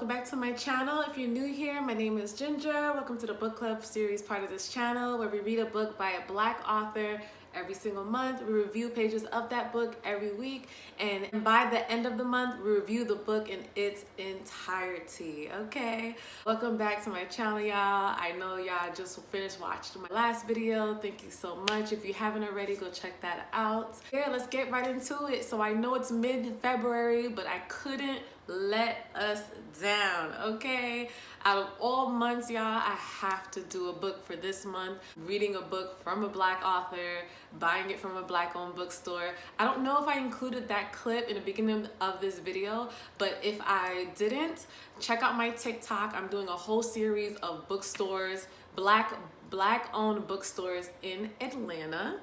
welcome back to my channel. If you're new here, my name is Ginger. Welcome to the book club series part of this channel where we read a book by a Black author every single month. We review pages of that book every week, and by the end of the month, we review the book in its entirety, okay? Welcome back to my channel, y'all. I know y'all just finished watching my last video. Thank you so much. If you haven't already, go check that out. Yeah, let's get right into it. So I know it's mid-February, but I couldn't let us down, okay? Out of all months, y'all, I have to do a book for this month. Reading a book from a Black author, buying it from a Black-owned bookstore. I don't know if I included that clip in the beginning of this video, but if I didn't, check out my TikTok. I'm doing a whole series of bookstores, Black-owned bookstores in Atlanta,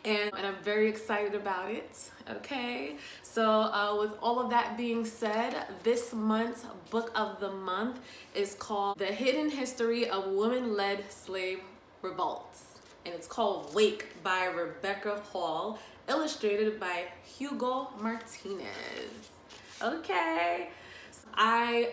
and I'm very excited about it, okay? So with all of that being said, this month's book of the month is called The Hidden History of Women-Led Slave Revolts, and it's called Wake by Rebecca Hall, illustrated by Hugo Martinez, okay?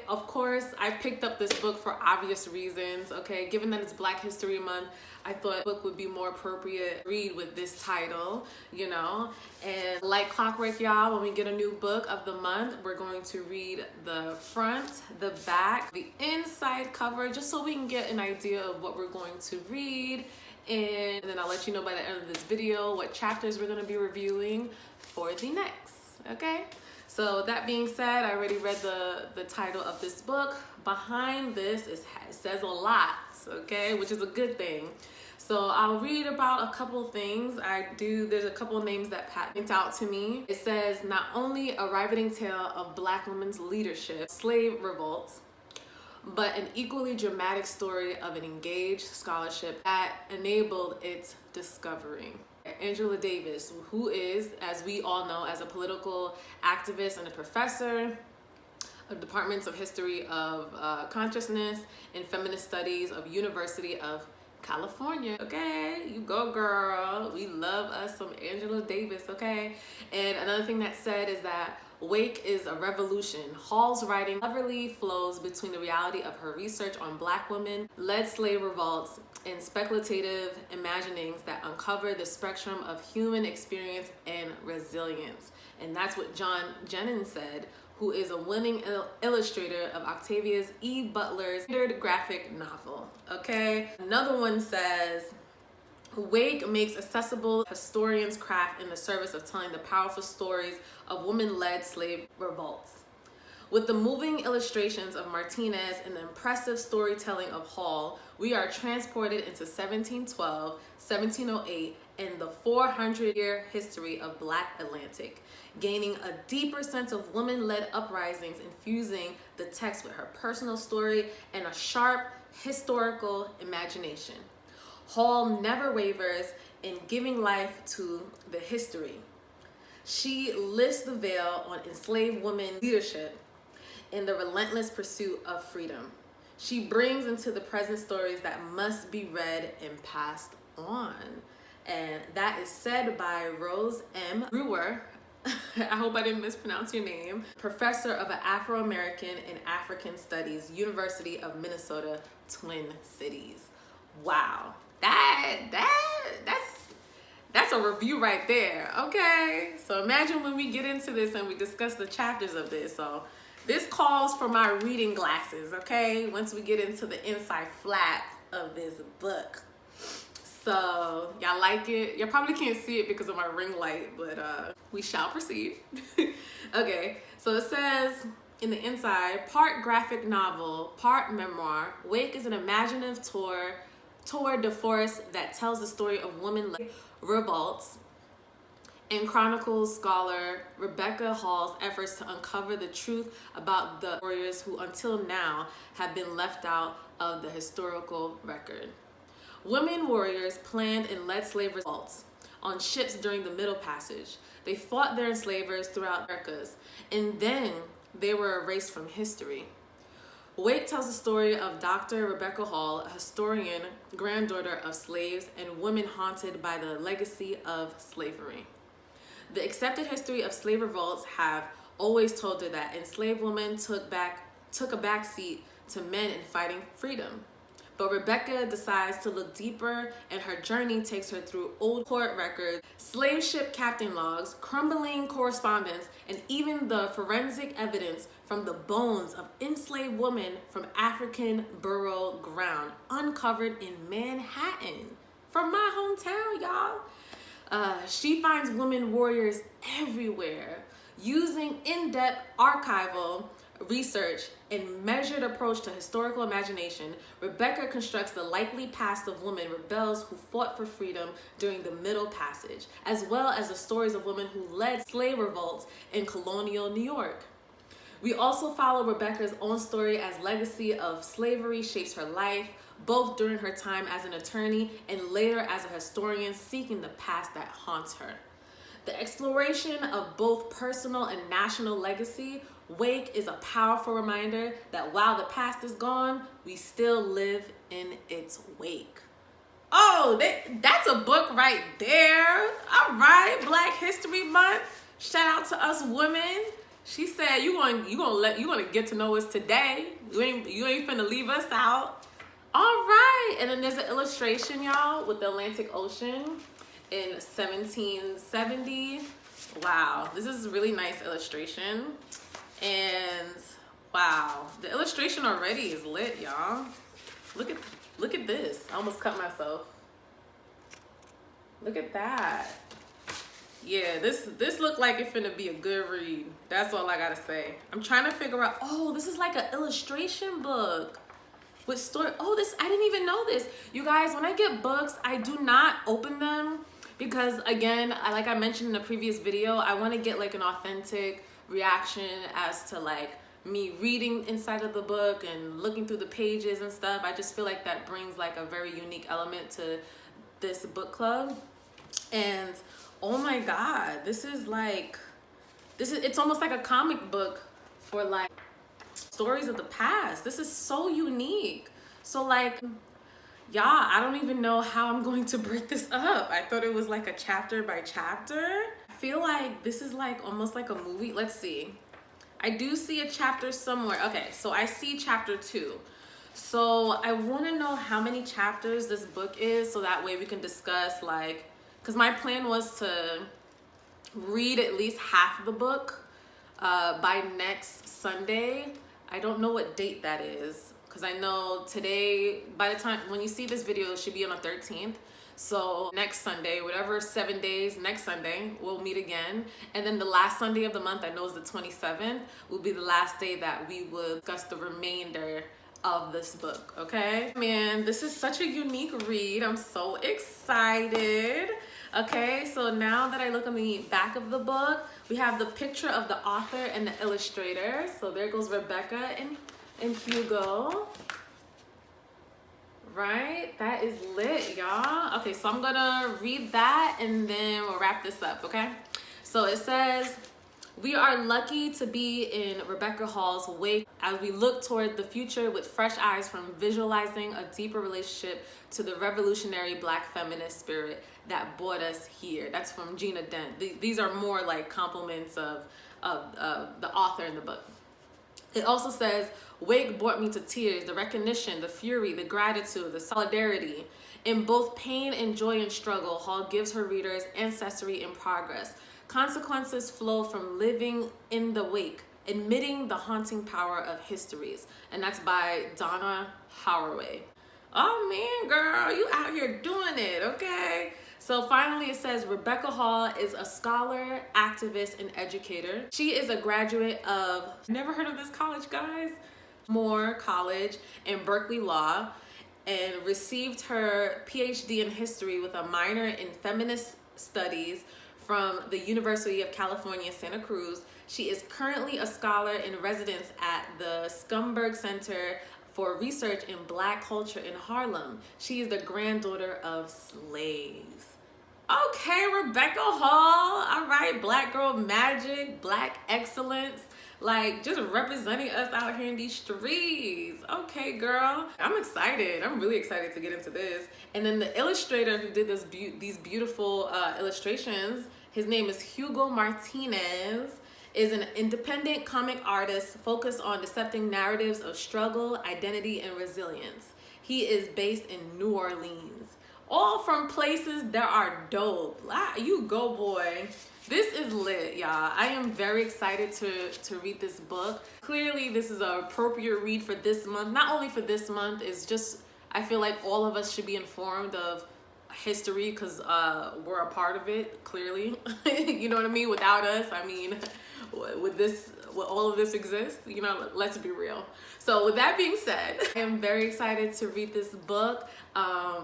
Of course, I picked up this book for obvious reasons, okay? Given that it's Black History Month, I thought a book would be more appropriate to read with this title, you know? And like clockwork, y'all, when we get a new book of the month, we're going to read the front, the back, the inside cover, just so we can get an idea of what we're going to read. And then I'll let you know by the end of this video what chapters we're going to be reviewing for the next, okay? So that being said, I already read the title of this book. Behind this, it says a lot, okay, which is a good thing. So I'll read about a couple things. There's a couple names that point out to me. It says, not only a riveting tale of Black women's leadership, slave revolts, but an equally dramatic story of an engaged scholarship that enabled its discovery. Angela Davis, who is, as we all know, as a political activist and a professor of departments of history of consciousness and feminist studies of University of California, okay? You go, girl. We love us some Angela Davis, okay? And another thing that said is that Wake is a revolution. Hall's writing cleverly flows between the reality of her research on Black women-led slave revolts and speculative imaginings that uncover the spectrum of human experience and resilience. And that's what John Jennings said, who is a winning illustrator of Octavia E. Butler's standard graphic novel, okay? Another one says, Wake makes accessible historians' craft in the service of telling the powerful stories of women-led slave revolts. With the moving illustrations of Martinez and the impressive storytelling of Hall, we are transported into 1712, 1708, and the 400-year history of Black Atlantic, gaining a deeper sense of women-led uprisings, infusing the text with her personal story and a sharp historical imagination. Hall never wavers in giving life to the history. She lifts the veil on enslaved women leadership in the relentless pursuit of freedom. She brings into the present stories that must be read and passed on. And that is said by Rose M. Brewer. I hope I didn't mispronounce your name. Professor of Afro-American and African Studies, University of Minnesota, Twin Cities. Wow. That's a review right there, okay? So imagine when we get into this and we discuss the chapters of this. So this calls for my reading glasses, okay? Once we get into the inside flap of this book. So y'all like it? You probably can't see it because of my ring light, but we shall proceed. Okay, so it says in the inside, part graphic novel, part memoir, Wake is an imaginative tour de force that tells the story of women-led revolts and chronicles scholar Rebecca Hall's efforts to uncover the truth about the warriors who until now have been left out of the historical record. Women warriors planned and led slave revolts on ships during the Middle Passage. They fought their enslavers throughout the Americas, and then they were erased from history. Wake tells the story of Dr. Rebecca Hall, a historian, granddaughter of slaves, and women haunted by the legacy of slavery. The accepted history of slave revolts have always told her that enslaved women took back took a backseat to men in fighting freedom. But Rebecca decides to look deeper, and her journey takes her through old court records, slave ship captain logs, crumbling correspondence, and even the forensic evidence from the bones of enslaved women from African burial ground uncovered in Manhattan, from my hometown, y'all. She finds women warriors everywhere, using in-depth archival research and measured approach to historical imagination. Rebecca constructs the likely past of women rebels who fought for freedom during the Middle Passage, as well as the stories of women who led slave revolts in colonial New York. We also follow Rebecca's own story as legacy of slavery shapes her life, both during her time as an attorney and later as a historian seeking the past that haunts her. The exploration of both personal and national legacy, Wake is a powerful reminder that while the past is gone, we still live in its wake. Oh, that's a book right there. All right, Black History Month. Shout out to us women. She said you gonna get to know us today. You ain't finna leave us out. All right, and then there's an illustration, y'all, with the Atlantic Ocean in 1770. Wow, this is a really nice illustration. And wow, the illustration already is lit, y'all. Look at this. I almost cut myself. Look at that. Yeah, this looked like it finna be a good read. That's all I gotta say. I'm trying to figure out, oh, this is like an illustration book with story. Oh, I didn't even know this. You guys, when I get books, I do not open them because, again, like I mentioned in the previous video, I want to get like an authentic reaction as to like me reading inside of the book and looking through the pages and stuff. I just feel like that brings like a very unique element to this book club. And oh my God, it's almost like a comic book for like stories of the past. This is so unique. So like, y'all, I don't even know how I'm going to break this up. I thought it was like a chapter by chapter. I feel like this is like almost like a movie. Let's see. I do see a chapter somewhere. Okay, so I see chapter 2. So I want to know how many chapters this book is so that way we can discuss like, because my plan was to read at least half the book by next Sunday. I don't know what date that is because I know today, by the time when you see this video, it should be on the 13th. So next Sunday, whatever 7 days, next Sunday, we'll meet again. And then the last Sunday of the month, I know is the 27th, will be the last day that we will discuss the remainder of this book, okay? Man, this is such a unique read. I'm so excited. Okay, so now that I look on the back of the book, we have the picture of the author and the illustrator. So there goes Rebecca and Hugo. Right, that is lit, y'all. Okay, so I'm gonna read that and then we'll wrap this up, okay? So it says, we are lucky to be in Rebecca Hall's wake as we look toward the future with fresh eyes from visualizing a deeper relationship to the revolutionary Black feminist spirit that brought us here. That's from Gina Dent. These are more like compliments of the author in the book. It also says, Wake brought me to tears, the recognition, the fury, the gratitude, the solidarity. In both pain and joy and struggle, Hall gives her readers ancestry in progress. Consequences flow from living in the wake, admitting the haunting power of histories. And that's by Donna Haraway. Oh man, girl, you out here doing it, okay? So finally it says, Rebecca Hall is a scholar, activist, and educator. She is a graduate of, never heard of this college, guys? Moore College in Berkeley Law, and received her PhD in history with a minor in feminist studies from the University of California, Santa Cruz. She is currently a scholar in residence at the Schomburg Center for Research in Black Culture in Harlem. She is the granddaughter of slaves. Okay, Rebecca Hall, all right, Black girl magic, Black excellence, like just representing us out here in these streets. Okay, girl, I'm excited. I'm really excited to get into this. And then the illustrator who did these beautiful illustrations, his name is Hugo Martinez. is an independent comic artist focused on dissecting narratives of struggle, identity, and resilience. He is based in New Orleans. All from places that are dope. You go, boy. This is lit, y'all. I am very excited to read this book. Clearly, this is an appropriate read for this month. Not only for this month, it's just, I feel like all of us should be informed of history because we're a part of it, clearly. You know what I mean? Without us, I mean, would all of this exist? You know, let's be real. So with that being said, I am very excited to read this book,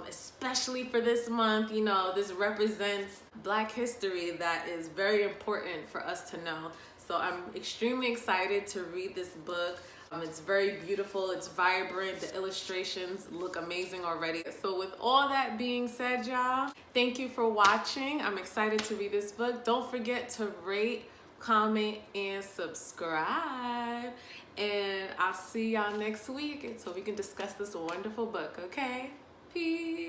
especially for this month. You know, this represents Black history that is very important for us to know. So I'm extremely excited to read this book. It's very beautiful, it's vibrant, the illustrations look amazing already. So with all that being said, y'all, thank you for watching. I'm excited to read this book. Don't forget to rate, comment, and subscribe. And I'll see y'all next week so we can discuss this wonderful book, okay? Peace.